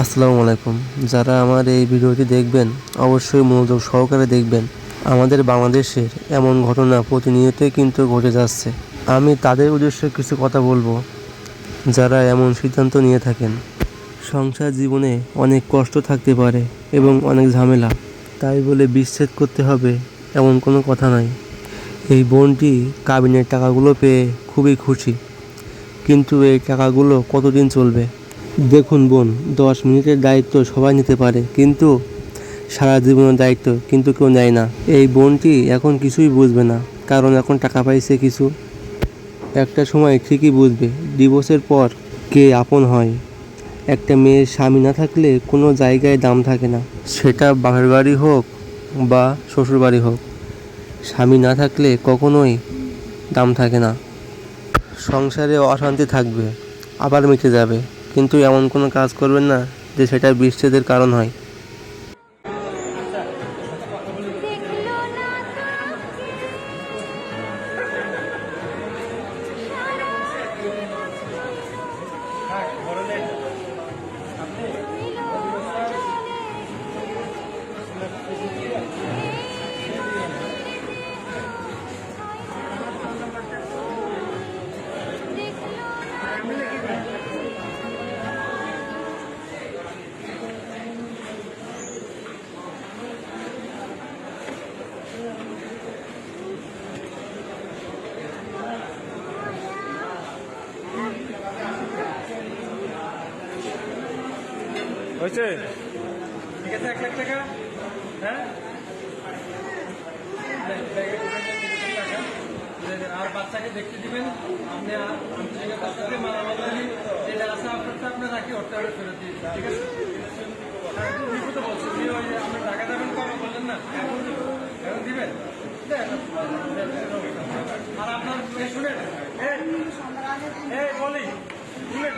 আসসালামু আলাইকুম। যারা আমার এই ভিডিওটি দেখবেন অবশ্যই মনোযোগ সহকারে দেখবেন। আমাদের বাংলাদেশের এমন ঘটনা প্রতিনিয়তই কিন্তু ঘটে যাচ্ছে। আমি তাদের উদ্দেশ্যে কিছু কথা বলবো যারা এমন সিদ্ধান্ত নিয়ে থাকেন। সংসার জীবনে অনেক কষ্ট থাকতে পারে এবং অনেক ঝামেলা, তাই বলে বিচ্ছেদ করতে হবে এমন কোনো কথা নয়। এই বোনটি কাবিনের টাকাগুলো পেয়ে খুবই খুশি, কিন্তু এই টাকাগুলো কতদিন চলবে? দেখুন বোন, 10 মিনিটের দায়িত্ব সবাই নিতে পারে, কিন্তু সারা জীবনের দায়িত্ব কিন্তু কেউ নেয় না। এই বোনটি এখন কিছুই বুঝবে না, কারণ এখন টাকা পাইছে কিছু। একটা সময় ঠিকই বুঝবে ডিভোর্সের পর কে আপন হয়। একটা মেয়ের স্বামী না থাকলে কোনো জায়গায় দাম থাকে না, সেটা বাপের বাড়ি হোক বা শ্বশুর বাড়ি হোক। স্বামী না থাকলে কখনোই দাম থাকে না। সংসারে অশান্তি থাকবে, আবার মিটে যাবে, কিন্তু এমন কোনো কাজ করবেন না যে সেটা বিচ্ছেদের কারণ হয়। হয়েছে? ঠিক আছে, 1 লাখ টাকা। হ্যাঁ, আর বাচ্চাকে দেখতে দিবেন। আপনি আন্তরিকতার সাথে মারামারি যেটা আছে আপনার রাখি ওটা ফেরত দিয়ে দিন, ঠিক আছে? বিপদে বলছি, আপনি টাকা দেবেন কবে বললেন না, এখন দিবেন। আর আপনার শুনেন, বলি শুনেন,